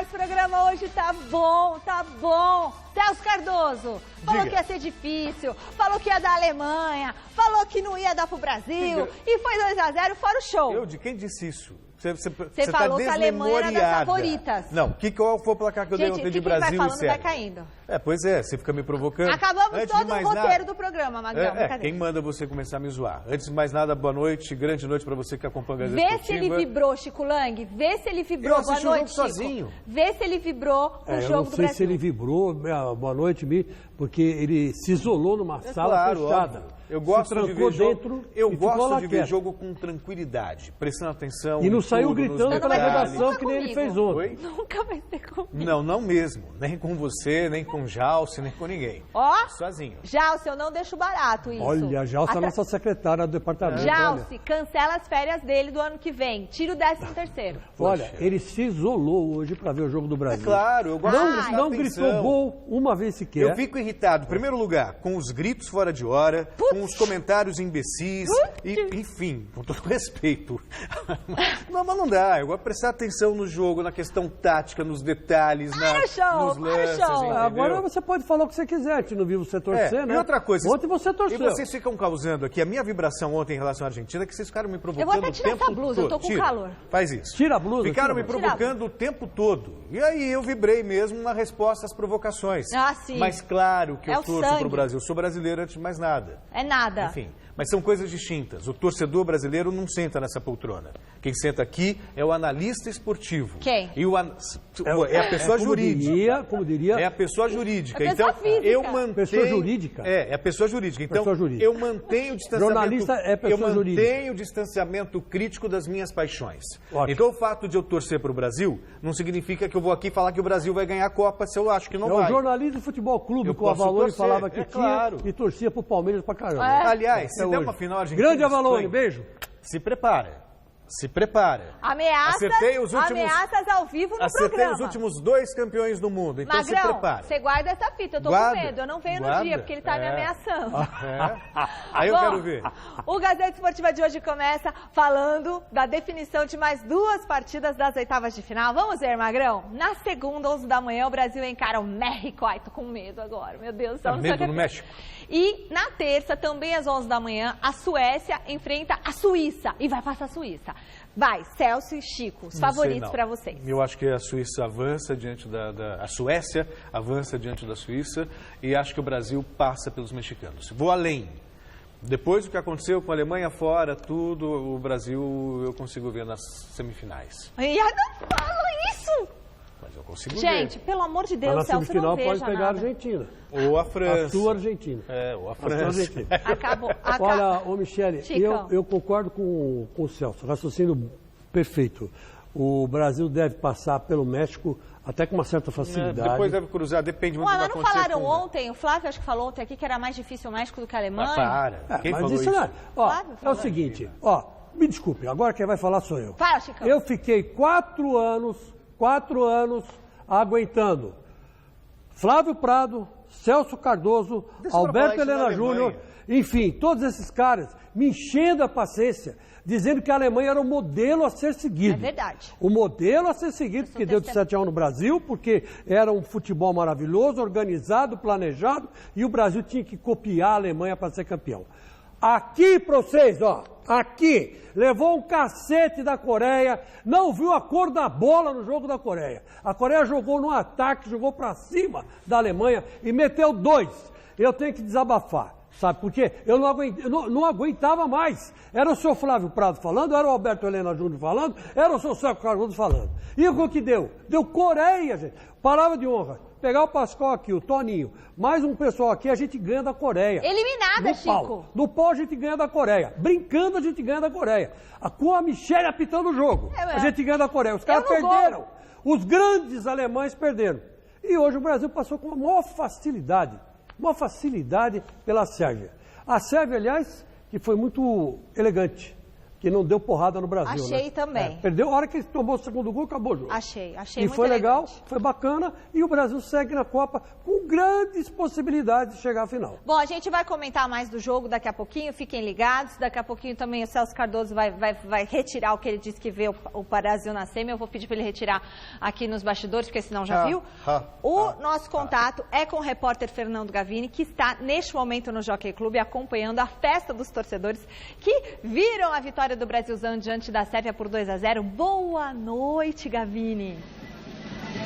esse programa hoje tá bom, tá bom. Celso Cardoso falou que ia ser difícil, falou que ia dar Alemanha, falou que não ia dar pro Brasil, e foi 2-0, fora o show. De quem disse isso? Você falou que a Alemanha era das favoritas. Não, qual foi o placar que eu dei ontem de Brasil e Sérvia? Vai Sérvia? caindo. Pois é, você fica me provocando. Acabamos todo o roteiro do programa, Magrão. Quem manda você começar a me zoar? Antes de mais nada, boa noite, grande noite pra você que acompanha a Gazeta Vê Esportiva. se ele vibrou, Chico Lang, vê se ele vibrou. Boa noite, Chico. Sozinho. Vê se ele vibrou no jogo do Brasil. Eu não sei se ele vibrou, boa noite, Mi, porque ele se isolou numa sala fechada. Óbvio. Eu gosto de ver jogo, eu gosto de ver jogo com tranquilidade, prestando atenção. E não saiu gritando pela redação que nem comigo. ele fez ontem. Nunca vai ser comigo. Não mesmo. Nem com você, nem com Jalce, nem com ninguém. Sozinho. Jalce, eu não deixo barato isso. Olha, a Jalce é a nossa secretária do departamento. Jalce, cancela as férias dele do ano que vem. Tira o 13º. Olha, ele se isolou hoje para ver o jogo do Brasil. É claro, eu gosto de Não gritou gol uma vez sequer. Eu fico irritado, em primeiro lugar, com os gritos fora de hora, com os comentários imbecis, enfim, com todo respeito. Mas não dá, eu gosto de prestar atenção no jogo, na questão tática, nos detalhes, nos lances, entendeu? Agora você pode falar o que você quiser, a gente não viu você torcer, né? E outra coisa, ontem você torceu. E vocês ficam causando aqui, a minha vibração ontem em relação à Argentina, que vocês ficaram me provocando o tempo todo. Eu vou até tirar essa blusa, eu tô com calor. Faz isso. Tira a blusa. Ficaram me provocando o tempo todo. E aí eu vibrei mesmo na resposta às provocações. Sim. Mas claro que eu torço sangue. pro Brasil. Eu sou brasileiro antes de mais nada. É nada. Enfim, mas são coisas distintas. O torcedor brasileiro não senta nessa poltrona. Quem senta aqui é o analista esportivo. Quem? E é a pessoa jurídica. Como diria... É a pessoa jurídica. É a pessoa física. Eu mantenho... Pessoa jurídica? É a pessoa jurídica. Então, pessoa jurídica. Eu mantenho o distanciamento... Jornalista é pessoa jurídica. Eu mantenho o distanciamento crítico das minhas paixões. Ótimo. Então, o fato de eu torcer para o Brasil não significa que eu vou aqui falar que o Brasil vai ganhar a Copa se eu acho que não vai. É o jornalismo do Futebol Clube, que o Avalone falava que tinha e torcia pro Palmeiras pra caramba. Aliás, se der uma final argentina... Grande Avalone, beijo. Se prepara. Se prepara. Ameaças ao vivo no programa. Acertei os últimos 2 campeões do mundo, então Magrão, se prepara. você guarda essa fita, eu tô com medo, eu não venho no dia, porque ele tá me ameaçando. Aí eu quero ver. O Gazeta Esportiva de hoje começa falando da definição de mais 2 partidas das oitavas de final. Vamos ver, Magrão? Na segunda, 11 da manhã, o Brasil encara o México. Ai, tô com medo agora, meu Deus do céu. Tá medo no México? E na terça, também às 11 da manhã, a Suécia enfrenta a Suíça e vai passar a Suíça. Vai, Celso e Chico, os favoritos para vocês. Eu acho que a Suíça avança diante a Suécia avança diante da Suíça e acho que o Brasil passa pelos mexicanos. Vou além. Depois do que aconteceu com a Alemanha fora, tudo, o Brasil eu consigo ver nas semifinais. E não fala isso! Mas eu consigo Gente, ver. pelo amor de Deus, na Celso, semifinal não veja pode pegar nada. a Argentina. Ou a França. A sua Argentina. Ou a França. Acabou. Olha, Michele, Chicão. eu concordo com o Celso, raciocínio perfeito. O Brasil deve passar pelo México até com uma certa facilidade. Depois deve cruzar, depende muito do que vai Mas não acontecer. falaram ontem, o Flávio acho que falou ontem aqui que era mais difícil o México do que a Alemanha. Para. Quem mas falou isso isso? não é. É o seguinte, me desculpe, agora quem vai falar sou eu. Fala, Chicão. Eu fiquei 4 anos aguentando Flávio Prado, Celso Cardoso, Alberto Helena Júnior, enfim, todos esses caras me enchendo a paciência, dizendo que a Alemanha era o modelo a ser seguido. É verdade. O modelo a ser seguido, porque deu de 7-1 no Brasil, porque era um futebol maravilhoso, organizado, planejado, e o Brasil tinha que copiar a Alemanha para ser campeão. Aqui para vocês, aqui, levou um cacete da Coreia, não viu a cor da bola no jogo da Coreia. A Coreia jogou no ataque, jogou para cima da Alemanha e meteu 2. Eu tenho que desabafar, sabe por quê? Eu não aguentava mais. Era o seu Flávio Prado falando, era o Alberto Helena Júnior falando, era o seu Celso Cardoso falando. E o que deu? Deu Coreia, gente. Palavra de honra. Pegar o Pascoal aqui, o Toninho, mais um pessoal aqui, a gente ganha da Coreia. Eliminada, Chico. No pau a gente ganha da Coreia. Brincando a gente ganha da Coreia. Com a Michele apitando o jogo, a gente ganha da Coreia. Os caras perderam. Os grandes alemães perderam. E hoje o Brasil passou com uma maior facilidade pela Sérvia. A Sérvia, aliás, que foi muito elegante. que não deu porrada no Brasil. Achei também. Perdeu a hora que ele tomou o segundo gol, acabou o jogo. Achei e muito foi legal, elegante. foi bacana, e o Brasil segue na Copa com grandes possibilidades de chegar à final. Bom, a gente vai comentar mais do jogo daqui a pouquinho, fiquem ligados. Daqui a pouquinho também o Celso Cardoso vai retirar o que ele disse que vê o Brasil na semi. Eu vou pedir para ele retirar aqui nos bastidores, porque senão já viu. O nosso contato é com o repórter Fernando Gavini, que está neste momento no Jockey Clube acompanhando a festa dos torcedores que viram a vitória do Brasilzão diante da Sérvia por 2-0. Boa noite, Gavini.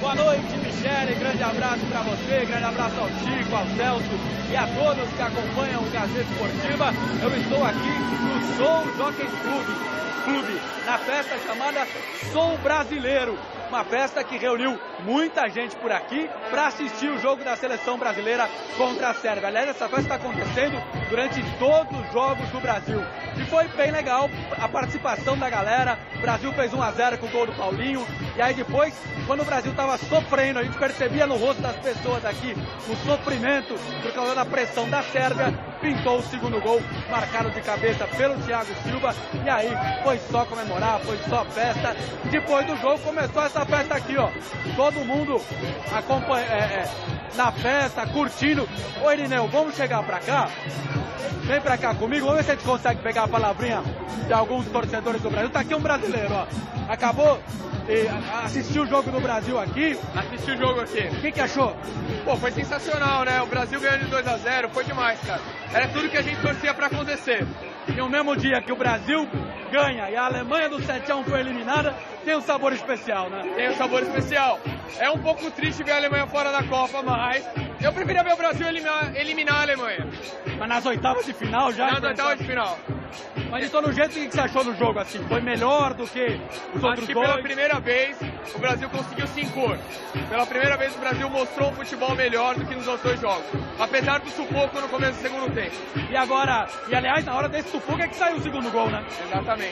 Boa noite, Michele. Grande abraço para você, grande abraço ao Chico, ao Celso e a todos que acompanham o Gazeta Esportiva. Eu estou aqui no Sou Jockey Clube, na festa chamada Sou Brasileiro. Uma festa que reuniu muita gente por aqui para assistir o jogo da seleção brasileira contra a Sérvia. Aliás, essa festa está acontecendo durante todos os jogos do Brasil. E foi bem legal a participação da galera. O Brasil fez 1-0 com o gol do Paulinho. E aí depois, quando o Brasil estava sofrendo, a gente percebia no rosto das pessoas aqui o sofrimento por causa da pressão da Sérvia. Pintou o segundo gol, marcado de cabeça pelo Thiago Silva. E aí foi só comemorar, foi só festa. Depois do jogo começou essa festa aqui, ó. Todo mundo na festa, curtindo. Ô Irineu, vamos chegar pra cá? Vem pra cá comigo, vamos ver se a gente consegue pegar a palavrinha de alguns torcedores do Brasil. Tá aqui um brasileiro, ó. Acabou de assistir o jogo do Brasil aqui. Assisti o jogo aqui. O que achou? Pô, foi sensacional, né? O Brasil ganhando de 2-0, foi demais, cara. Era tudo que a gente torcia pra acontecer. E no mesmo dia que o Brasil ganha e a Alemanha do 7-1 foi eliminada, tem um sabor especial, né? Tem um sabor especial. É um pouco triste ver a Alemanha fora da Copa, mas eu preferia ver o Brasil eliminar a Alemanha. Mas nas oitavas de final já? Nas oitavas de final. Mas de todo jeito, o que você achou do jogo assim? Foi melhor do que os outros dois? Pela primeira vez o Brasil conseguiu se impor. Pela primeira vez o Brasil mostrou um futebol melhor do que nos outros dois jogos. Apesar do sufoco no começo do segundo tempo. E agora, aliás, na hora desse sufoco é que saiu o segundo gol, né? Exatamente.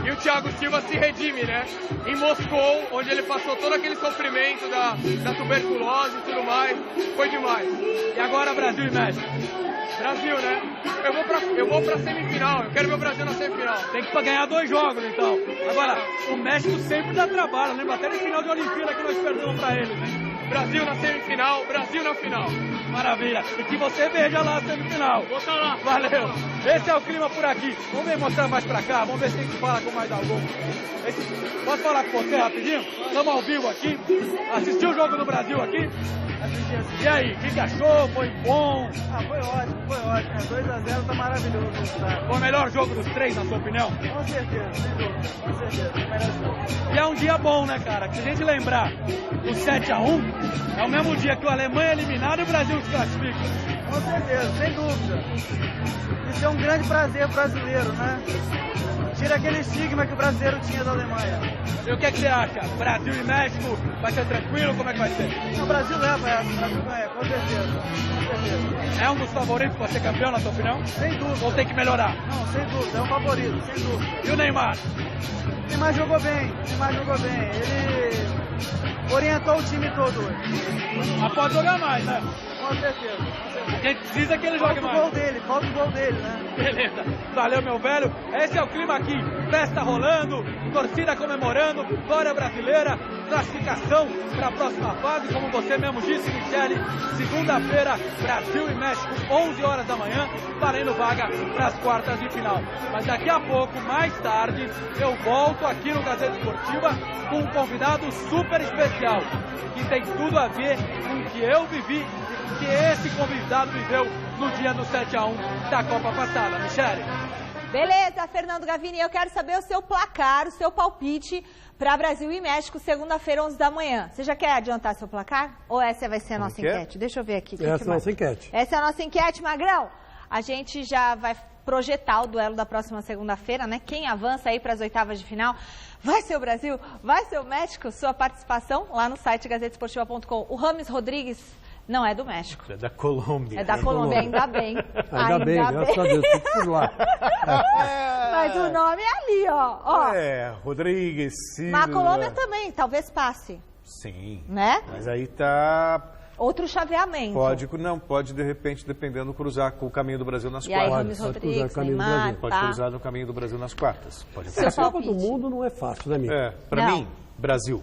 E o Thiago Silva se redime, né? Em Moscou, onde ele passou todo aquele sofrimento da tuberculose e tudo mais. Foi demais. E agora Brasil e México? Brasil, né? Eu vou pra semifinal, eu quero ver o Brasil na semifinal. Tem que ganhar 2 jogos, então. Agora, o México sempre dá trabalho, lembra? Até no final de Olimpíada que nós perdemos pra eles, né? Brasil na semifinal, Brasil na final. Maravilha. E que você veja lá a semifinal. Vou estar lá. Valeu. Esse é o clima por aqui. Vamos ver mostrar mais pra cá. Vamos ver se a gente fala com mais algum. Posso falar com você rapidinho? Estamos ao vivo aqui. Assistiu o jogo do Brasil aqui? Assisti. E aí, o que achou? Foi bom? Foi ótimo, foi ótimo. 2-0 tá maravilhoso. Tá? Foi o melhor jogo dos 3, na sua opinião? Com certeza, sem dúvida. Com certeza, o melhor jogo. E é um dia bom, né, cara? Se a gente lembrar do 7-1, é o mesmo dia que o Alemanha é eliminado e o Brasil se classifica. Com certeza, sem dúvida. Isso é um grande prazer brasileiro, né? Tira aquele estigma que o brasileiro tinha da Alemanha. E o que você acha? Brasil e México vai ser tranquilo? Como é que vai ser? O Brasil leva essa, o Brasil ganha, com certeza. Com certeza. É um dos favoritos para ser campeão, na sua opinião? Sem dúvida. Ou tem que melhorar? Não, sem dúvida, é um favorito, sem dúvida. E o Neymar? O Neymar jogou bem, Ele orientou o time todo hoje. Mas pode jogar mais, né? Com certeza. A gente precisa que ele jogue mais. Falta o gol dele, né? Beleza. Valeu, meu velho. Esse é o clima aqui. Festa rolando, torcida comemorando, vitória brasileira, classificação para a próxima fase, como você mesmo disse, Michele. Segunda-feira, Brasil e México, 11 horas da manhã, valendo vaga para as quartas de final. Mas daqui a pouco, mais tarde, eu volto aqui no Gazeta Esportiva com um convidado super especial, que tem tudo a ver com o que eu vivi e que esse convidado viveu no dia do 7-1 da Copa passada. Michele. Beleza, Fernando Gavini, eu quero saber o seu placar, o seu palpite para Brasil e México, segunda-feira, 11 da manhã. Você já quer adiantar seu placar? Ou essa vai ser a nossa enquete? Deixa eu ver aqui. Essa é a nossa enquete. Essa é a nossa enquete, Magrão. A gente já vai projetar o duelo da próxima segunda-feira, né? Quem avança aí para as oitavas de final? Vai ser o Brasil? Vai ser o México? Sua participação lá no site gazetesportiva.com. O Rames Rodrigues não é do México. É da Colômbia. É da Colômbia, ainda bem. Ainda bem, graças a Deus, tudo lá. Mas o nome é ali, ó. Rodrigues, Silva. Mas a Colômbia também, talvez passe. Sim. Né? Mas aí tá Outro chaveamento. Pode de repente, dependendo, cruzar com o caminho do Brasil nas E aí, quartas. Rames Rodrigues, Neymar, Pode cruzar no caminho do Brasil nas quartas. Pode Seu acontecer. A Copa do Mundo não é fácil, né, amigo? Pra Não. mim, Brasil.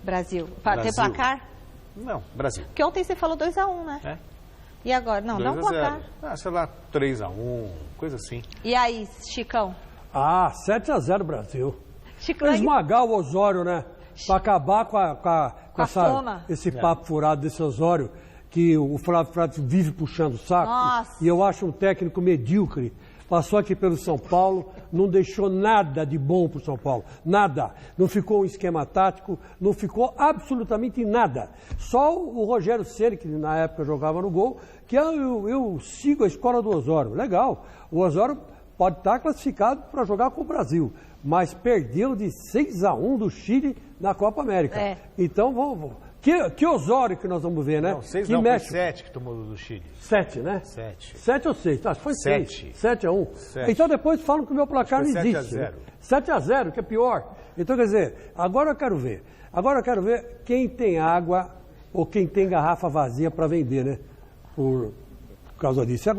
Brasil. Tem Brasil. placar? Não, Brasil. Porque ontem você falou 2-1, né? É. E agora? Não, dá um 2 a 0. placar. Sei lá, 3-1, coisa assim. E aí, Chicão? 7-0 Brasil. Chicão, Esmagar o Osório, né? Pra acabar com a fama. esse papo furado desse Osório, que o Flávio vive puxando o saco. Nossa. E eu acho um técnico medíocre. Passou aqui pelo São Paulo, não deixou nada de bom pro São Paulo. Nada. Não ficou um esquema tático, não ficou absolutamente nada. Só o Rogério Ceni, que na época jogava no gol, que eu sigo a escola do Osório. Legal. O Osório pode estar classificado para jogar com o Brasil, mas perdeu de 6-1 do Chile na Copa América. É. Então, vamos. Que Osório que nós vamos ver, né? Não, 6 que não, México. foi 7 que tomou do Chile. 7, né? 7. 7 ou 6? Tá, foi 7. 6. 7-1. 7. Então depois falam que o meu placar não Acho que foi existe. 7-0. 7-0, que é pior. Então, quer dizer, agora eu quero ver. Agora eu quero ver quem tem água ou quem tem garrafa vazia para vender, né? Por causa disso.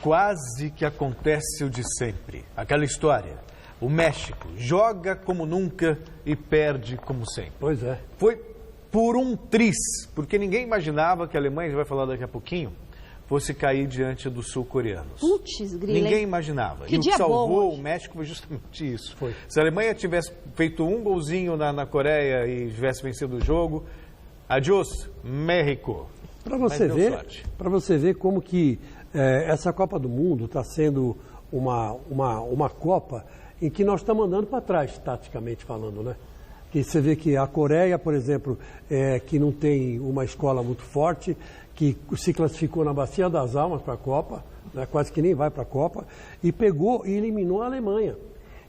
Quase que acontece o de sempre. Aquela história. O México joga como nunca e perde como sempre. Pois é. Foi por um tris, porque ninguém imaginava que a Alemanha, a gente vai falar daqui a pouquinho, fosse cair diante dos sul-coreanos. Putz, grila. Ninguém imaginava. Que e o que dia bom salvou hoje. o México foi justamente isso. Foi. Se a Alemanha tivesse feito um golzinho na Coreia e tivesse vencido o jogo, adiós, México. Para Mas você deu ver, sorte. para você ver como que essa Copa do Mundo está sendo uma Copa em que nós estamos andando para trás, taticamente falando, né? Que você vê que a Coreia, por exemplo, que não tem uma escola muito forte, que se classificou na Bacia das Almas para a Copa, né? Quase que nem vai para a Copa, e pegou e eliminou a Alemanha.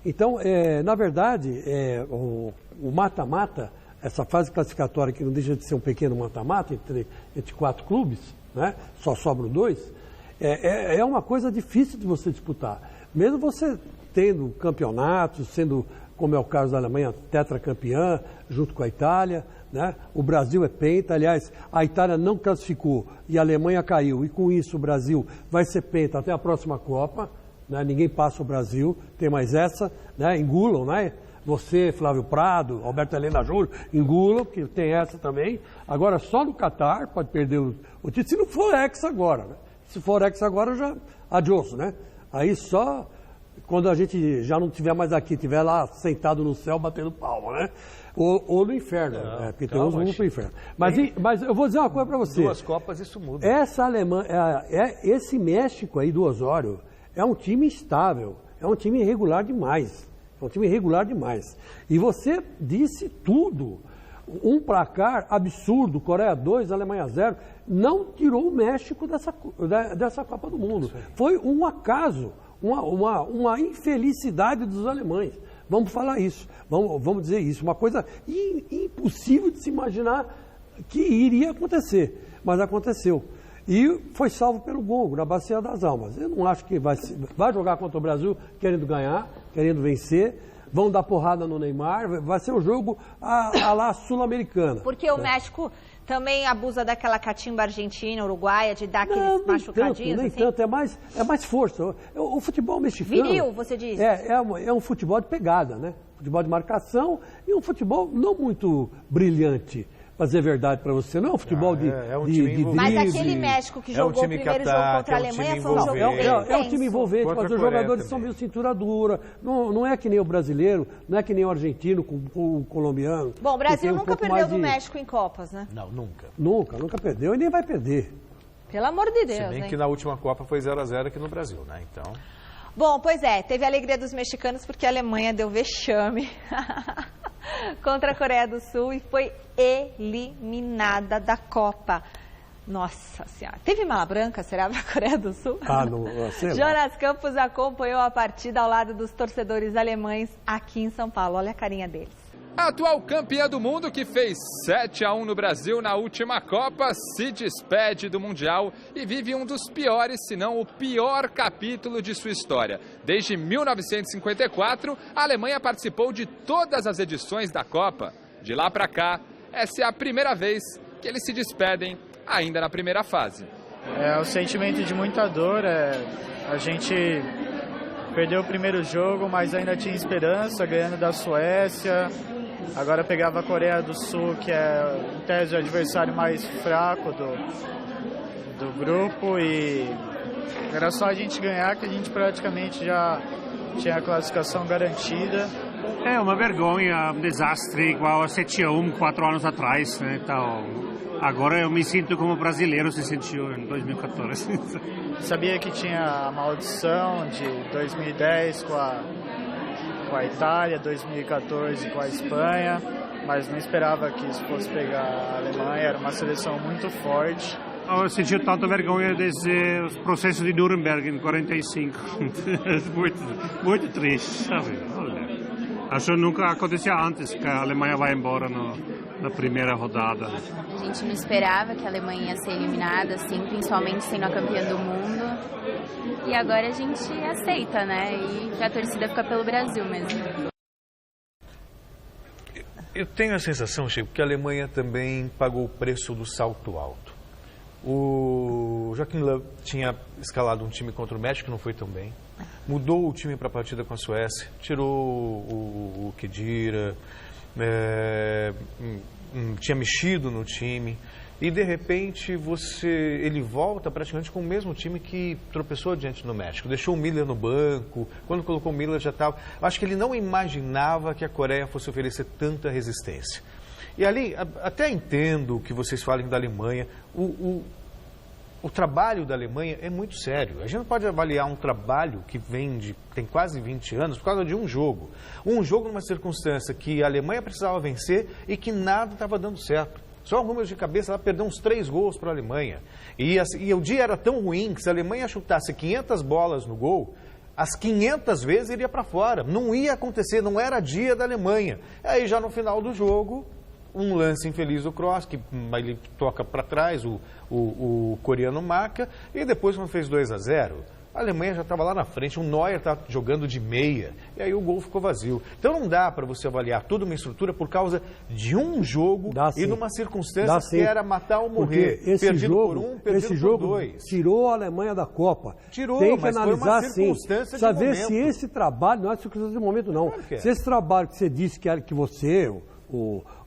Então, na verdade, o mata-mata, essa fase classificatória que não deixa de ser um pequeno mata-mata entre 4 clubes, né? Só sobram 2, é uma coisa difícil de você disputar. Mesmo você tendo campeonatos, sendo, como é o caso da Alemanha, tetracampeã, junto com a Itália, né? O Brasil é penta, aliás, a Itália não classificou e a Alemanha caiu, e com isso o Brasil vai ser penta até a próxima Copa, né? Ninguém passa o Brasil, tem mais essa, né? Engulam, né? Você, Flávio Prado, Alberto Helena Júnior, engulam, que tem essa também. Agora, só no Catar pode perder o título, se não for ex agora, né? Se for ex agora, já adiós, né? Aí só quando a gente já não estiver mais aqui, estiver lá sentado no céu batendo palma, né? Ou no inferno, porque tem uns vão para o inferno. Mas eu vou dizer uma coisa para você. 2 Copas, isso muda. Essa Alemanha, esse México aí do Osório é um time instável, é um time irregular demais. É um time irregular demais. E você disse tudo. Um placar absurdo, Coreia 2, Alemanha 0, não tirou o México dessa Copa do Mundo. Foi um acaso. Uma infelicidade dos alemães. Vamos falar isso, vamos dizer isso. Uma coisa impossível de se imaginar que iria acontecer, mas aconteceu. E foi salvo pelo Gongo, na Bacia das Almas. Eu não acho que vai jogar contra o Brasil querendo ganhar, querendo vencer. Vão dar porrada no Neymar, vai ser um jogo à la sul-americana. Porque o México também abusa daquela catimba argentina, uruguaia, de dar aqueles machucadinhos. Nem tanto, é mais força. O futebol mexicano... Viril, você diz? É um futebol de pegada, né? Futebol de marcação e um futebol não muito brilhante. Pra dizer verdade para você, não é um futebol de time Mas drible. aquele México que jogou o primeiro jogo contra a Alemanha foi um jogo bem É um time intenso. envolvente, Contra mas a os Coreia jogadores são também. meio cintura dura. Não é que nem o brasileiro, não é que nem o argentino com o colombiano. Bom, o que tem Brasil um nunca pouco perdeu mais do de- México em Copas, né? Não, nunca. Nunca perdeu e nem vai perder. Pelo amor de Se Deus, bem hein? que na última Copa foi 0-0 aqui no Brasil, né? Então, Bom, pois é, teve a alegria dos mexicanos porque a Alemanha deu vexame contra a Coreia do Sul e foi eliminada da Copa. Nossa Senhora. Teve mala branca, será, para a Coreia do Sul? Não sei lá. Jonas Campos acompanhou a partida ao lado dos torcedores alemães aqui em São Paulo. Olha a carinha deles. A atual campeã do mundo, que fez 7-1 no Brasil na última Copa, se despede do Mundial e vive um dos piores, se não o pior capítulo de sua história. Desde 1954, a Alemanha participou de todas as edições da Copa. De lá para cá, essa é a primeira vez que eles se despedem ainda na primeira fase. É um sentimento de muita dor, a gente perdeu o primeiro jogo, mas ainda tinha esperança, ganhando da Suécia. Agora pegava a Coreia do Sul, que é, em tese, o adversário mais fraco do grupo. E era só a gente ganhar, que a gente praticamente já tinha a classificação garantida. É uma vergonha, um desastre igual a 7-1, 4 anos atrás, né? Então, agora eu me sinto como brasileiro se sentiu em 2014. Sabia que tinha a maldição de 2010 com a Itália, 2014 com a Espanha, mas não esperava que isso fosse pegar a Alemanha, era uma seleção muito forte. Eu senti tanta vergonha desde os processos de Nuremberg em 45. muito triste, sabe? Olha. Acho que nunca acontecia antes que a Alemanha vai embora na primeira rodada. A gente não esperava que a Alemanha ia ser eliminada, assim, principalmente sendo a campeã do mundo. E agora a gente aceita, né? E que a torcida fica pelo Brasil mesmo. Eu tenho a sensação, Chico, que a Alemanha também pagou o preço do salto alto. O Joachim Löw tinha escalado um time contra o México, que não foi tão bem. Mudou o time para a partida com a Suécia, tirou o Khedira, tinha mexido no time. E, de repente, ele volta praticamente com o mesmo time que tropeçou diante do México. Deixou o Miller no banco. Quando colocou o Miller já estava... Acho que ele não imaginava que a Coreia fosse oferecer tanta resistência. E ali, até entendo que vocês falem da Alemanha. O trabalho da Alemanha é muito sério. A gente não pode avaliar um trabalho que tem quase 20 anos por causa de um jogo. Um jogo numa circunstância que a Alemanha precisava vencer e que nada estava dando certo. Só números de cabeça, ela perdeu uns 3 gols para a Alemanha. E o dia era tão ruim que se a Alemanha chutasse 500 bolas no gol, as 500 vezes iria para fora. Não ia acontecer, não era dia da Alemanha. Aí já no final do jogo, um lance infeliz do Kroos, que ele toca para trás, o coreano marca, e depois quando fez 2-0, a Alemanha já estava lá na frente, o Neuer estava jogando de meia, e aí o gol ficou vazio. Então não dá para você avaliar toda uma estrutura por causa de um jogo e numa circunstância que era matar ou morrer. Porque esse jogo, por 2. Tirou a Alemanha da Copa. Tem que analisar sim. Saber se esse trabalho, não é circunstância de momento não, se esse trabalho que você disse que você...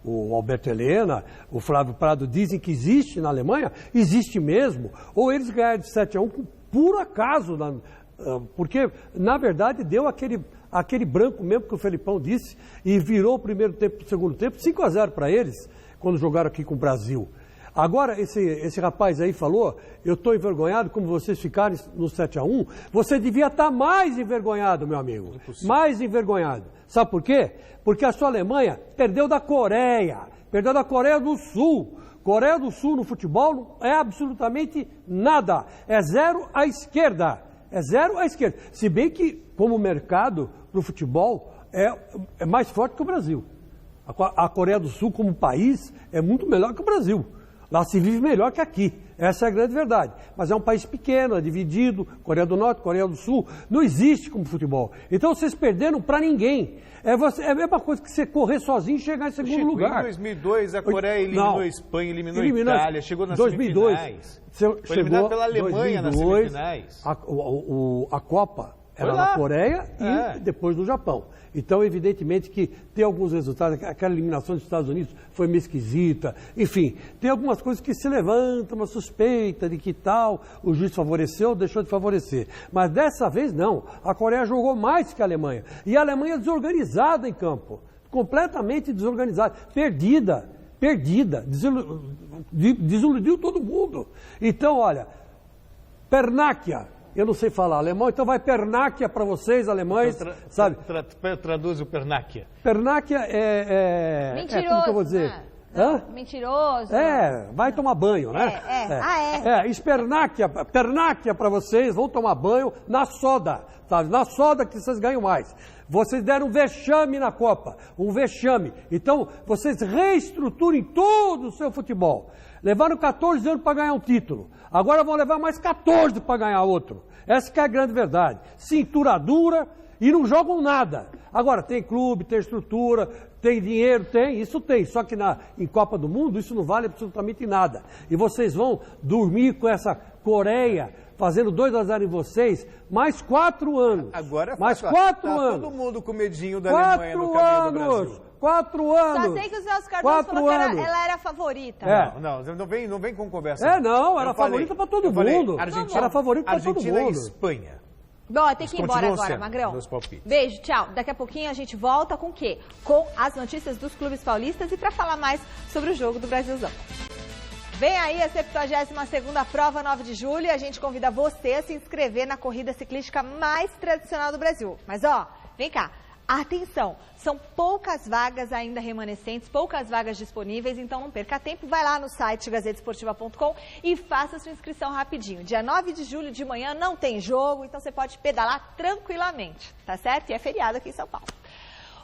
O Alberto Helena, o Flávio Prado dizem que existe na Alemanha, existe mesmo, ou eles ganharam de 7-1 por puro acaso, porque na verdade deu aquele branco mesmo que o Felipão disse, e virou o primeiro tempo para o segundo tempo, 5-0 para eles, quando jogaram aqui com o Brasil. Agora, esse rapaz aí falou, eu estou envergonhado como vocês ficaram no 7-1, você devia estar mais envergonhado, meu amigo, mais envergonhado. Sabe por quê? Porque a sua Alemanha perdeu da Coreia do Sul. Coreia do Sul no futebol é absolutamente nada, é 0 à esquerda, Se bem que, como mercado para o futebol, é mais forte que o Brasil. A Coreia do Sul, como país, é muito melhor que o Brasil. Lá se vive melhor que aqui. Essa é a grande verdade. Mas é um país pequeno, é dividido, Coreia do Norte, Coreia do Sul, não existe como futebol. Então vocês perderam para ninguém. É a mesma coisa que você correr sozinho e chegar em segundo lugar. Em 2002 a Coreia eliminou a Espanha, eliminou a Itália, chegou nas semifinais. Foi eliminado pela Alemanha 2002, nas semifinais. A Copa era na Coreia e depois no Japão. Então, evidentemente que tem alguns resultados, aquela eliminação dos Estados Unidos foi meio esquisita, enfim, tem algumas coisas que se levantam, uma suspeita de que tal, o juiz favoreceu ou deixou de favorecer. Mas dessa vez não, a Coreia jogou mais que a Alemanha. E a Alemanha desorganizada em campo, completamente desorganizada, perdida, desiludiu todo mundo. Então, olha, Pernáquia. Eu não sei falar alemão, então vai Pernáquia para vocês, alemães, sabe? Traduz o Pernáquia. Pernáquia é... Mentiroso, como que eu vou dizer? Né? Hã? Mentiroso. Vai tomar banho, né? Pernáquia para vocês, vão tomar banho na soda, sabe? Na soda que vocês ganham mais. Vocês deram um vexame na Copa, um vexame. Então, vocês reestruturem todo o seu futebol. Levaram 14 anos para ganhar um título. Agora vão levar mais 14 para ganhar outro. Essa que é a grande verdade. Cintura dura E não jogam nada. Agora, tem clube, tem estrutura, tem dinheiro, isso tem. Só que em Copa do Mundo isso não vale absolutamente nada. E vocês vão dormir com essa Coreia fazendo 2-0 em vocês, mais 4 anos. Agora mais 4 tá anos. todo mundo com medinho da Alemanha no caminho do Brasil. 4 anos. Só sei que o Celso Cardoso falou que ela era a favorita. Não vem com conversa. Não, era favorita para todo mundo. Era favorita para todo mundo. Argentina e Espanha. Bom, tem que ir embora agora, Magrão. Beijo, tchau. Daqui a pouquinho a gente volta com o quê? Com as notícias dos clubes paulistas e para falar mais sobre o jogo do Brasilzão. Vem aí a 72ª prova, 9 de julho, e a gente convida você a se inscrever na corrida ciclística mais tradicional do Brasil. Mas vem cá. Atenção, são poucas vagas ainda remanescentes, poucas vagas disponíveis, então não perca tempo, vai lá no site gazetesportiva.com e faça sua inscrição rapidinho. Dia 9 de julho de manhã não tem jogo, então você pode pedalar tranquilamente, tá certo? E é feriado aqui em São Paulo.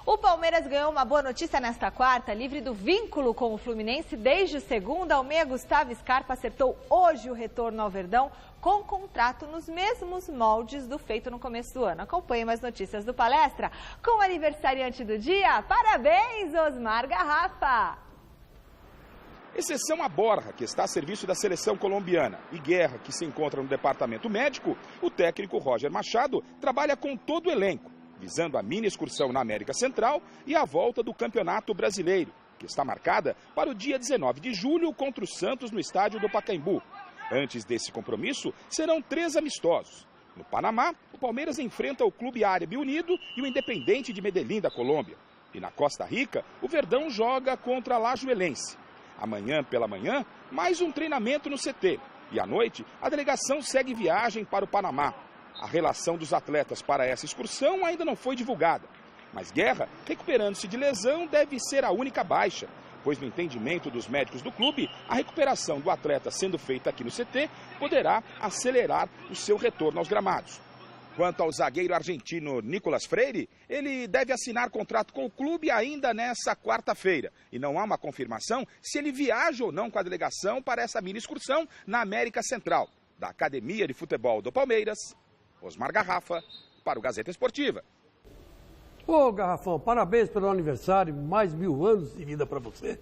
O Palmeiras ganhou uma boa notícia nesta quarta, livre do vínculo com o Fluminense desde segunda. O meia Gustavo Scarpa acertou hoje o retorno ao Verdão com contrato nos mesmos moldes do feito no começo do ano. Acompanhe mais notícias do Palestra com o aniversariante do dia. Parabéns, Osmar Garrafa! Exceção a Borja, que está a serviço da seleção colombiana, e Guerra, que se encontra no departamento médico, o técnico Roger Machado trabalha com todo o elenco, visando a mini excursão na América Central e a volta do Campeonato Brasileiro, que está marcada para o dia 19 de julho contra o Santos no estádio do Pacaembu. Antes desse compromisso, serão 3 amistosos. No Panamá, o Palmeiras enfrenta o Clube Árabe Unido e o Independente de Medellín da Colômbia. E na Costa Rica, o Verdão joga contra a Lajuelense. Amanhã pela manhã, mais um treinamento no CT. E à noite, a delegação segue viagem para o Panamá. A relação dos atletas para essa excursão ainda não foi divulgada. Mas Guerra, recuperando-se de lesão, deve ser a única baixa, pois no entendimento dos médicos do clube, a recuperação do atleta sendo feita aqui no CT poderá acelerar o seu retorno aos gramados. Quanto ao zagueiro argentino Nicolas Freire, ele deve assinar contrato com o clube ainda nessa quarta-feira. E não há uma confirmação se ele viaja ou não com a delegação para essa mini excursão na América Central. Da Academia de Futebol do Palmeiras, Osmar Garrafa, para o Gazeta Esportiva. Ô, Garrafão, parabéns pelo aniversário, mais 1000 anos de vida para você.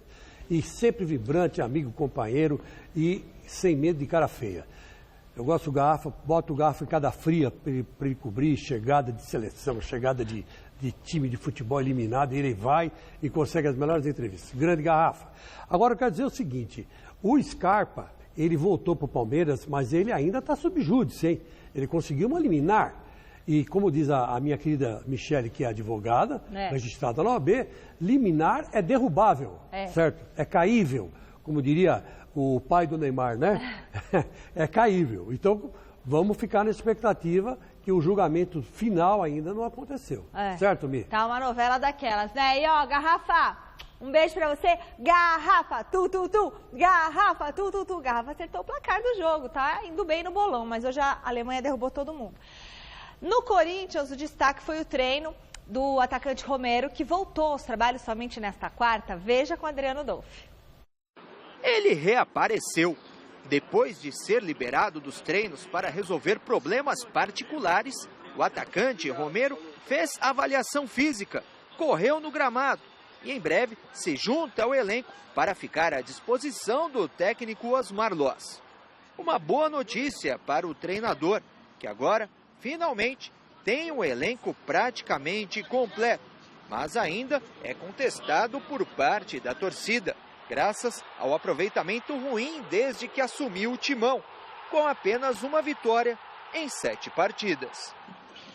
E sempre vibrante, amigo, companheiro e sem medo de cara feia. Eu gosto do Garrafa, boto o Garrafa em cada fria para ele cobrir chegada de seleção, chegada de time de futebol eliminado, e ele vai e consegue as melhores entrevistas. Grande Garrafa. Agora eu quero dizer o seguinte, o Scarpa, ele voltou para o Palmeiras, mas ele ainda está sob júdice, hein? Ele conseguiu uma liminar. E como diz a minha querida Michele, que é advogada, registrada na OAB, liminar é derrubável, certo? É caível, como diria o pai do Neymar, né? É caível. Então, vamos ficar na expectativa que o julgamento final ainda não aconteceu. Certo, Mi? Tá uma novela daquelas, né? E Garrafa, um beijo pra você. Garrafa, Garrafa, Garrafa acertou o placar do jogo, tá indo bem no bolão, mas hoje a Alemanha derrubou todo mundo. No Corinthians, o destaque foi o treino do atacante Romero, que voltou aos trabalhos somente nesta quarta. Veja com Adriano Dolfi. Ele reapareceu. Depois de ser liberado dos treinos para resolver problemas particulares, o atacante Romero fez avaliação física, correu no gramado e em breve se junta ao elenco para ficar à disposição do técnico Osmar Loz. Uma boa notícia para o treinador, que agora, finalmente, tem um elenco praticamente completo, mas ainda é contestado por parte da torcida, graças ao aproveitamento ruim desde que assumiu o timão, com apenas uma vitória em 7 partidas.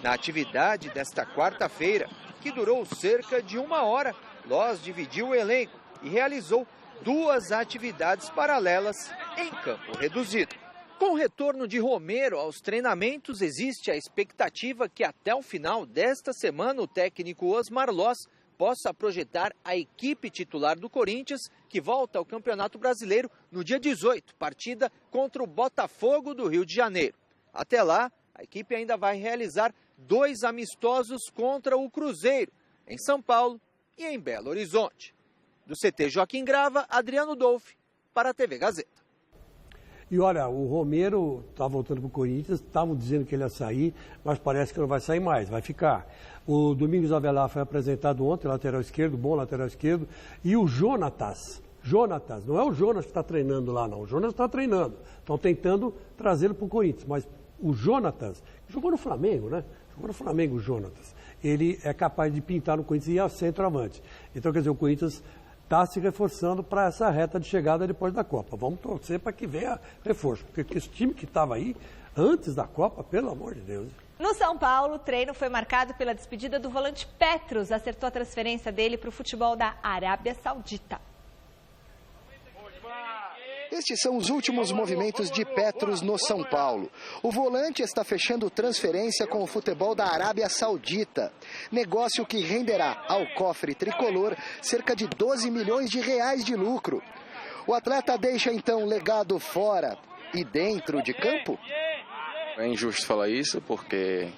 Na atividade desta quarta-feira, que durou cerca de 1 hora, Loz dividiu o elenco e realizou 2 atividades paralelas em campo reduzido. Com o retorno de Romero aos treinamentos, existe a expectativa que até o final desta semana o técnico Osmar Loz possa projetar a equipe titular do Corinthians, que volta ao Campeonato Brasileiro no dia 18, partida contra o Botafogo do Rio de Janeiro. Até lá, a equipe ainda vai realizar 2 amistosos contra o Cruzeiro, em São Paulo e em Belo Horizonte. Do CT Joaquim Grava, Adriano Dolfi, para a TV Gazeta. E olha, o Romero está voltando para o Corinthians, estavam dizendo que ele ia sair, mas parece que não vai sair mais, vai ficar. O Domingos Avelar foi apresentado ontem, lateral esquerdo, bom lateral esquerdo, e o Jonatas, não é o Jonas que está treinando lá, não, o Jonas está treinando, estão tentando trazê-lo para o Corinthians, mas o Jonatas, jogou no Flamengo, né? Jogou no Flamengo o Jonatas, ele é capaz de pintar no Corinthians e ir a centroavante. Então, quer dizer, o Corinthians está se reforçando para essa reta de chegada depois da Copa. Vamos torcer para que venha reforço, porque esse time que estava aí antes da Copa, pelo amor de Deus. No São Paulo, o treino foi marcado pela despedida do volante Petros, acertou a transferência dele para o futebol da Arábia Saudita. Estes são os últimos movimentos de Petros no São Paulo. O volante está fechando transferência com o futebol da Arábia Saudita. Negócio que renderá ao cofre tricolor cerca de 12 milhões de reais de lucro. O atleta deixa então legado fora e dentro de campo? É injusto falar isso porque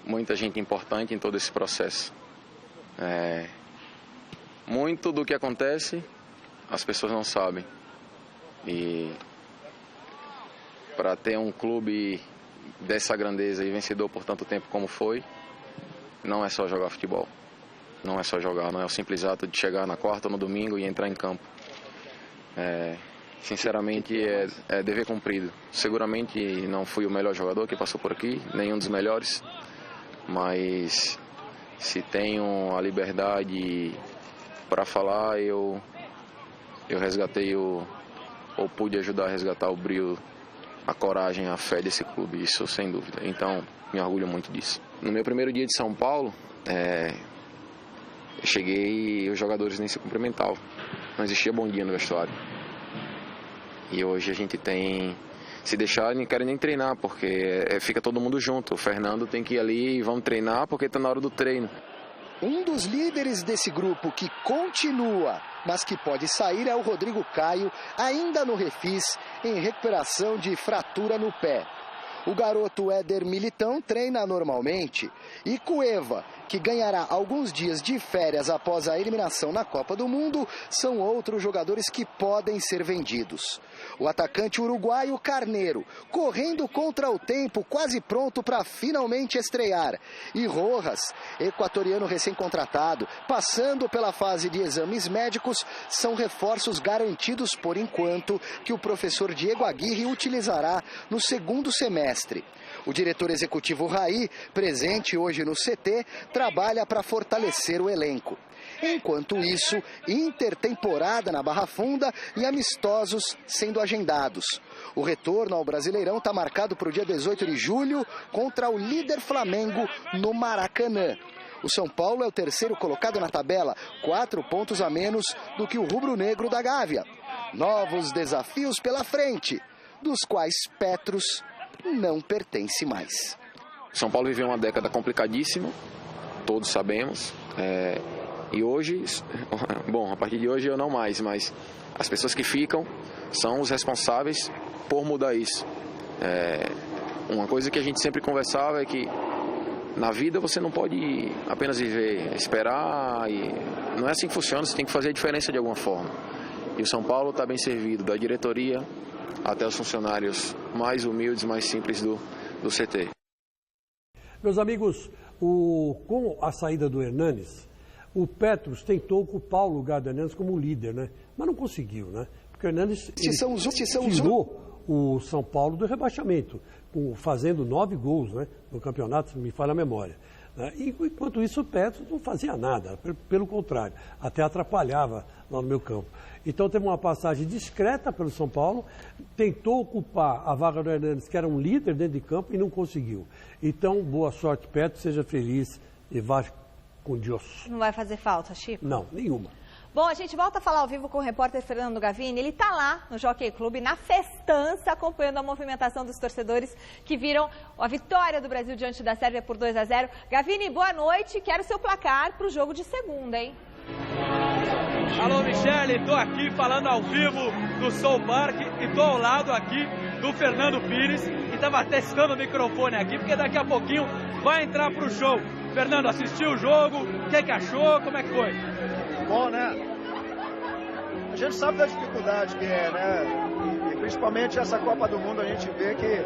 muita gente importante em todo esse processo. Muito do que acontece as pessoas não sabem. E para ter um clube dessa grandeza e vencedor por tanto tempo como foi, não é só jogar futebol. Não é só jogar, não é o simples ato de chegar na quarta ou no domingo e entrar em campo. Sinceramente, é dever cumprido. Seguramente não fui o melhor jogador que passou por aqui, nenhum dos melhores, mas se tenho a liberdade para falar, eu resgatei ou pude ajudar a resgatar o brilho, a coragem, a fé desse clube, isso sem dúvida. Então, me orgulho muito disso. No meu primeiro dia de São Paulo, eu cheguei e os jogadores nem se cumprimentavam. Não existia bom dia no vestuário. E hoje a gente tem... Se deixar, não querem nem treinar, porque fica todo mundo junto. O Fernando tem que ir ali e vamos treinar porque está na hora do treino. Um dos líderes desse grupo que continua, mas que pode sair, é o Rodrigo Caio, ainda no Refis, em recuperação de fratura no pé. O garoto Éder Militão treina normalmente. E Cueva, que ganhará alguns dias de férias após a eliminação na Copa do Mundo, são outros jogadores que podem ser vendidos. O atacante uruguaio Carneiro, correndo contra o tempo, quase pronto para finalmente estrear. E Rojas, equatoriano recém-contratado, passando pela fase de exames médicos, são reforços garantidos por enquanto, que o professor Diego Aguirre utilizará no segundo semestre. O diretor executivo Raí, presente hoje no CT, trabalha para fortalecer o elenco. Enquanto isso, intertemporada na Barra Funda e amistosos sendo agendados. O retorno ao Brasileirão está marcado para o dia 18 de julho contra o líder Flamengo no Maracanã. O São Paulo é o terceiro colocado na tabela, 4 pontos a menos do que o rubro-negro da Gávea. Novos desafios pela frente, dos quais Petros não pertence mais. São Paulo viveu uma década complicadíssima, todos sabemos. E hoje, bom, a partir de hoje eu não mais, mas as pessoas que ficam são os responsáveis por mudar isso. Uma coisa que a gente sempre conversava é que na vida você não pode apenas viver, esperar, e não é assim que funciona, você tem que fazer a diferença de alguma forma. E o São Paulo está bem servido, da diretoria até os funcionários mais humildes, mais simples do CT. Meus amigos, com a saída do Hernanes, o Petros tentou ocupar o lugar do Hernanes como líder, né? Mas não conseguiu, né? Porque o Hernanes tirou o São Paulo do rebaixamento, fazendo 9 gols, né, no campeonato, se não me falha a memória. E, enquanto isso, o Petros não fazia nada, pelo contrário, até atrapalhava lá no meu campo. Então teve uma passagem discreta pelo São Paulo, tentou ocupar a vaga do Hernanes, que era um líder dentro de campo, e não conseguiu. Então, boa sorte, Petros, seja feliz e vá com Deus. Não vai fazer falta, Chico? Não, nenhuma. Bom, a gente volta a falar ao vivo com o repórter Fernando Gavini. Ele está lá no Jockey Club, na festança, acompanhando a movimentação dos torcedores que viram a vitória do Brasil diante da Sérvia por 2-0. Gavini, boa noite. Quero seu placar para o jogo de segunda, hein? Alô, Michele, estou aqui falando ao vivo do Soul Park e estou ao lado aqui do Fernando Pires, que estava testando o microfone aqui, porque daqui a pouquinho vai entrar para o show. Fernando, assistiu o jogo? O que achou? Como é que foi? Bom, né? A gente sabe da dificuldade que é, né? E principalmente essa Copa do Mundo a gente vê que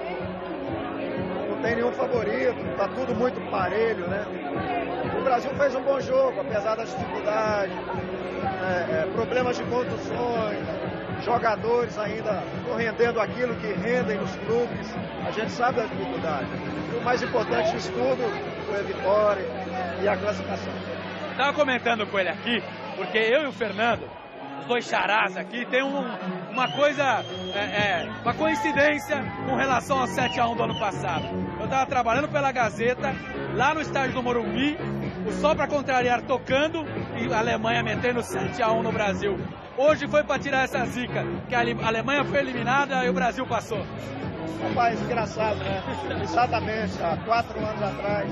não tem nenhum favorito, tá tudo muito parelho, né? O Brasil fez um bom jogo, apesar das dificuldades, problemas de contusões, jogadores ainda não rendendo aquilo que rendem nos clubes. A gente sabe das dificuldades. E o mais importante disso tudo foi a vitória e a classificação. Estava comentando com ele aqui, porque eu e o Fernando, os dois charás aqui, tem uma coisa, uma coincidência com relação ao 7-1 do ano passado. Eu estava trabalhando pela Gazeta, lá no estádio do Morumbi, o Só Pra Contrariar tocando e a Alemanha metendo 7-1 no Brasil. Hoje foi para tirar essa zica, que a Alemanha foi eliminada e o Brasil passou. Rapaz, engraçado, né? Exatamente, há 4 anos atrás,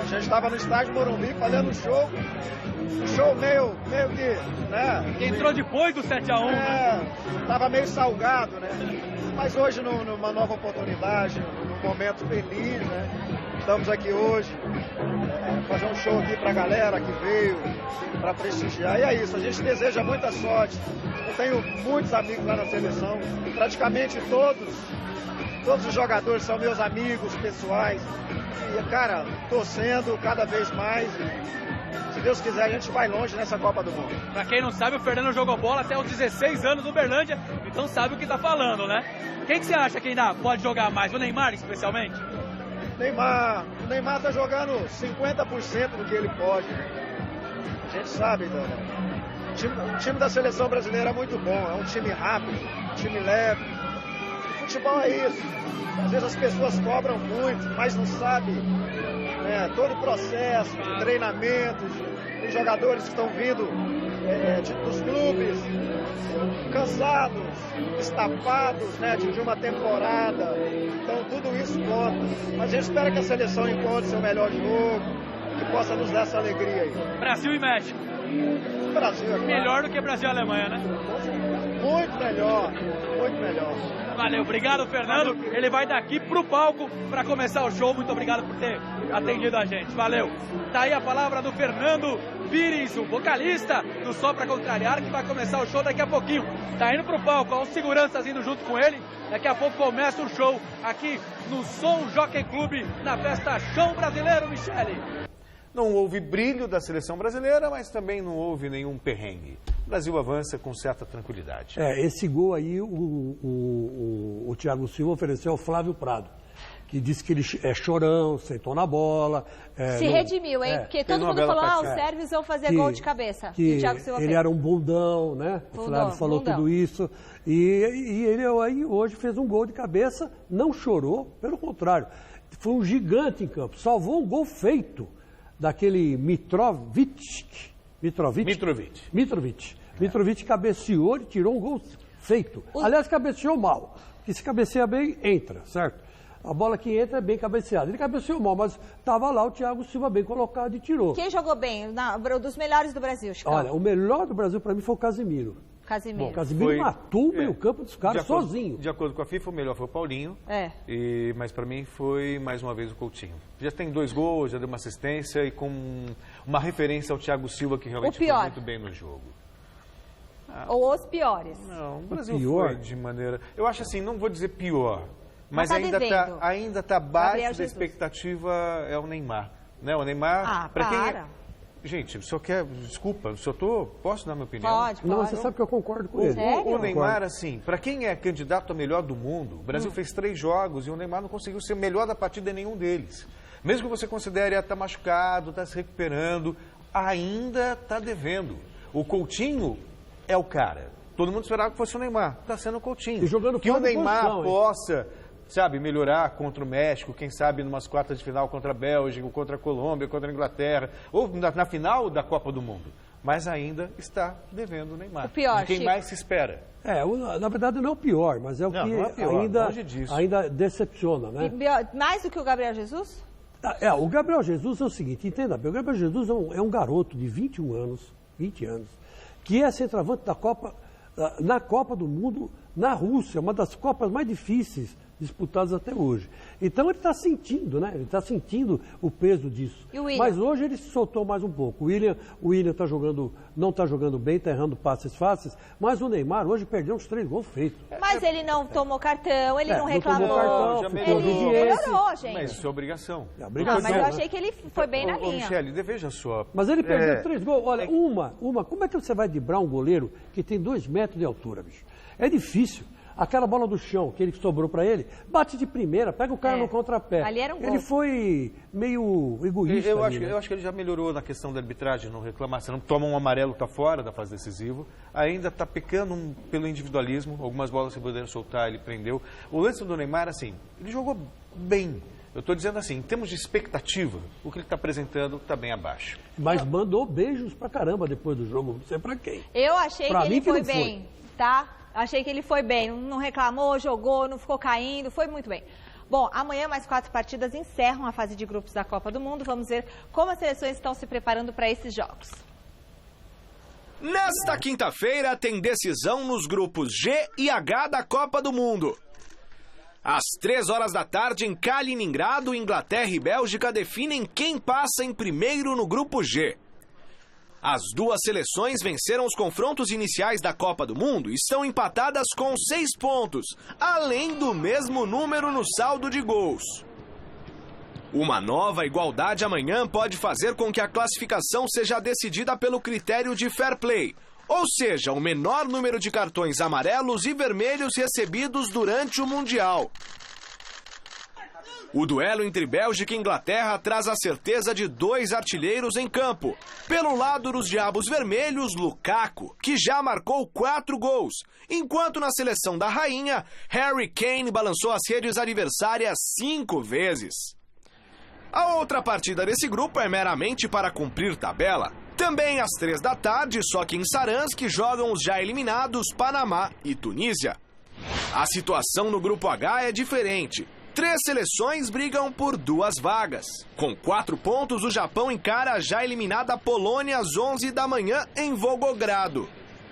a gente estava no estádio Morumbi fazendo um show meio que, né? Que entrou depois do 7-1, né? Tava meio salgado, né? Mas hoje, numa nova oportunidade, num momento feliz, né? Estamos aqui hoje, fazer um show aqui pra galera que veio para prestigiar. E é isso, a gente deseja muita sorte. Eu tenho muitos amigos lá na seleção, praticamente todos os jogadores são meus amigos pessoais. E, cara, torcendo cada vez mais. Se Deus quiser, a gente vai longe nessa Copa do Mundo. Pra quem não sabe, o Fernando jogou bola até os 16 anos no Uberlândia, então sabe o que tá falando, né? Quem que você acha que ainda pode jogar mais? O Neymar, especialmente? O Neymar tá jogando 50% do que ele pode. A gente sabe, Dona. O time da seleção brasileira é muito bom, é um time rápido, um time leve. O futebol é isso. Às vezes as pessoas cobram muito, mas não sabem todo o processo de treinamentos. Tem jogadores que estão vindo dos clubes cansados, estafados, né, de uma temporada. Então tudo isso conta. Mas a gente espera que a seleção encontre seu melhor jogo, que possa nos dar essa alegria aí. Brasil e México. Brasil, é claro. Melhor do que Brasil e Alemanha, né? Muito melhor, muito melhor. Valeu, obrigado, Fernando. Ele vai daqui pro palco para começar o show. Muito obrigado por ter atendido a gente. Valeu. Tá aí a palavra do Fernando Pires, o vocalista do Só Pra Contrariar, que vai começar o show daqui a pouquinho. Tá indo pro palco, ó, os seguranças indo junto com ele. Daqui a pouco começa o show aqui no Som Jockey Club, na festa Chão Brasileiro, Michele. Não houve brilho da seleção brasileira, mas também não houve nenhum perrengue. O Brasil avança com certa tranquilidade. Esse gol aí o Thiago Silva ofereceu ao Flávio Prado, que disse que ele é chorão, sentou na bola. Redimiu, hein? Porque todo mundo falou, os sérvios vão fazer gol de cabeça. Que o Thiago Silva ele era um bundão, né? O Flávio falou tudo isso. E ele aí hoje fez um gol de cabeça, não chorou, pelo contrário. Foi um gigante em campo, salvou um gol feito daquele Mitrovic. Mitrovic cabeceou e tirou um gol feito. Aliás, cabeceou mal, porque se cabeceia bem, entra, certo? A bola que entra é bem cabeceada. Ele cabeceou mal, mas estava lá o Thiago Silva bem colocado e tirou. Quem jogou bem? Dos melhores do Brasil, Chico? Olha, o melhor do Brasil para mim foi o Casimiro. Bom, o Casimiro matou o meio-campo dos caras sozinho. De acordo com a FIFA, o melhor foi o Paulinho. Mas para mim foi mais uma vez o Coutinho. Já tem 2 gols, já deu uma assistência e com uma referência ao Thiago Silva, que realmente foi muito bem no jogo. Ou os piores? Não, o Brasil foi de maneira... Eu acho assim, não vou dizer pior, mas ainda está abaixo da expectativa é o Neymar. Né? O Neymar, para quem... Gente, o senhor quer... Desculpa, posso dar minha opinião? Pode. Não, você sabe que eu concordo com ele. O Neymar, assim, para quem é candidato a melhor do mundo, o Brasil fez 3 jogos e o Neymar não conseguiu ser o melhor da partida em nenhum deles. Mesmo que você considere estar machucado, está se recuperando, ainda está devendo. O Coutinho é o cara. Todo mundo esperava que fosse o Neymar. Está sendo o Coutinho. E jogando que o Neymar possa... melhorar contra o México, quem sabe numas quartas de final contra a Bélgica, contra a Colômbia, contra a Inglaterra, ou na final da Copa do Mundo. Mas ainda está devendo o Neymar. O pior, quem mais se espera. Na verdade não é o pior, mas é o que ainda decepciona, né? Mais do que o Gabriel Jesus? O Gabriel Jesus é o seguinte, entenda bem, o Gabriel Jesus é um garoto de 20 anos, que é centroavante na Copa do Mundo na Rússia, uma das Copas mais difíceis disputadas até hoje. Então ele está sentindo, né? Ele está sentindo o peso disso. E o William? Mas hoje ele se soltou mais um pouco. O William tá jogando, não está jogando bem, está errando passes fáceis, mas o Neymar hoje perdeu uns 3 gols feitos. Mas ele não tomou cartão, ele não reclamou. Não tomou cartão, ficou obediente. Melhorou, gente. Mas isso é obrigação. É obrigação, mas eu achei que ele foi bem na linha. Michele, veja só. Mas ele perdeu 3 gols. Olha, como é que você vai driblar um goleiro que tem 2 metros de altura, bicho? É difícil. Aquela bola do chão que ele sobrou para ele, bate de primeira, pega o cara no contrapé. Ali era um gol. Ele foi meio egoísta. Eu ali, acho que ele já melhorou na questão da arbitragem, não reclamar. Você não toma um amarelo, está fora da fase decisiva. Ainda está pecando pelo individualismo. Algumas bolas se puderam soltar, ele prendeu. O lance do Neymar, assim, ele jogou bem. Eu estou dizendo assim, em termos de expectativa, o que ele está apresentando está bem abaixo. Mas mandou beijos pra caramba depois do jogo, não sei pra quem. Eu achei pra que ele foi foi bem, tá? Achei que ele foi bem, não reclamou, jogou, não ficou caindo, foi muito bem. Bom, amanhã mais 4 partidas encerram a fase de grupos da Copa do Mundo. Vamos ver como as seleções estão se preparando para esses jogos. Nesta quinta-feira tem decisão nos grupos G e H da Copa do Mundo. Às 3 horas da tarde, em Kaliningrado, Inglaterra e Bélgica definem quem passa em primeiro no grupo G. As duas seleções venceram os confrontos iniciais da Copa do Mundo e estão empatadas com 6 pontos, além do mesmo número no saldo de gols. Uma nova igualdade amanhã pode fazer com que a classificação seja decidida pelo critério de fair play, ou seja, o menor número de cartões amarelos e vermelhos recebidos durante o Mundial. O duelo entre Bélgica e Inglaterra traz a certeza de 2 artilheiros em campo. Pelo lado dos Diabos Vermelhos, Lukaku, que já marcou 4 gols, enquanto na seleção da Rainha, Harry Kane balançou as redes adversárias 5 vezes. A outra partida desse grupo é meramente para cumprir tabela. Também às 3 da tarde, só que em Saransk jogam os já eliminados Panamá e Tunísia. A situação no grupo H é diferente. 3 seleções brigam por 2 vagas. Com 4 pontos, o Japão encara a já eliminada Polônia às 11 da manhã em Volgogrado.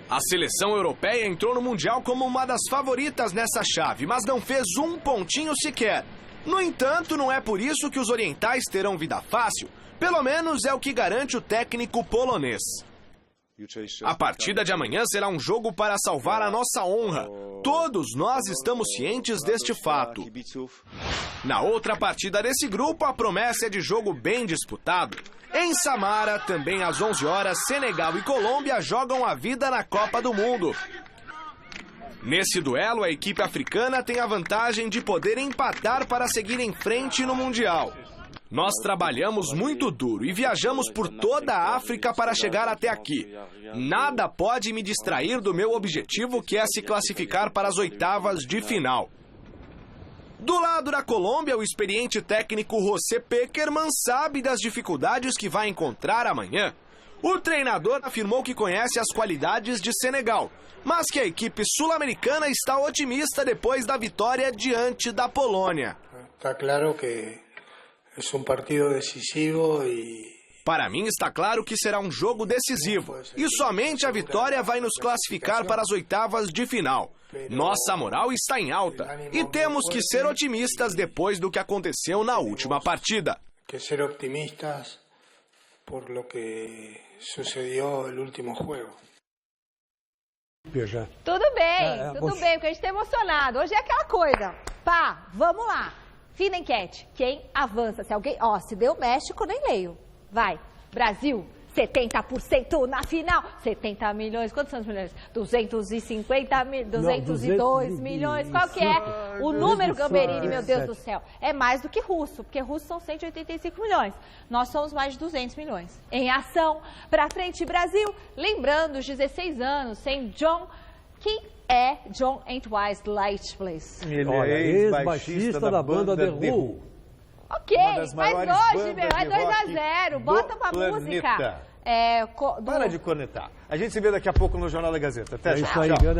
A seleção europeia entrou no Mundial como uma das favoritas nessa chave, mas não fez um pontinho sequer. No entanto, não é por isso que os orientais terão vida fácil. Pelo menos é o que garante o técnico polonês. A partida de amanhã será um jogo para salvar a nossa honra. Todos nós estamos cientes deste fato. Na outra partida desse grupo, a promessa é de jogo bem disputado. Em Samara, também às 11 horas, Senegal e Colômbia jogam a vida na Copa do Mundo. Nesse duelo, a equipe africana tem a vantagem de poder empatar para seguir em frente no Mundial. Nós trabalhamos muito duro e viajamos por toda a África para chegar até aqui. Nada pode me distrair do meu objetivo, que é se classificar para as oitavas de final. Do lado da Colômbia, o experiente técnico José Pekerman sabe das dificuldades que vai encontrar amanhã. O treinador afirmou que conhece as qualidades de Senegal, mas que a equipe sul-americana está otimista depois da vitória diante da Polônia. Está claro que é um partido decisivo e... Para mim está claro que será um jogo decisivo e somente a vitória vai nos classificar para as oitavas de final. Nossa moral está em alta e temos que ser otimistas depois do que aconteceu na última partida. Que ser optimistas por lo que sucedió no último jogo. Tudo bem, tudo bem, porque a gente está emocionado. Hoje é aquela coisa. Pá, vamos lá. Fim da enquete. Quem avança? Se alguém... se deu México, nem leio. Vai. Brasil, 70% na final. 70 milhões. Quantos são os milhões? 250 mil, 202 milhões. Qual que é o número, Gamberini, meu Deus do céu? É mais do que russo, porque russos são 185 milhões. Nós somos mais de 200 milhões. Em ação, pra frente, Brasil. Lembrando, os 16 anos, sem John... Quem é John Entwisle Lightplace? Ele é ex-baixista da banda The Who. Ok, mas hoje, meu, é 2-0. Bota uma música. Para de cornetar. A gente se vê daqui a pouco no Jornal da Gazeta. Até já. Tchau.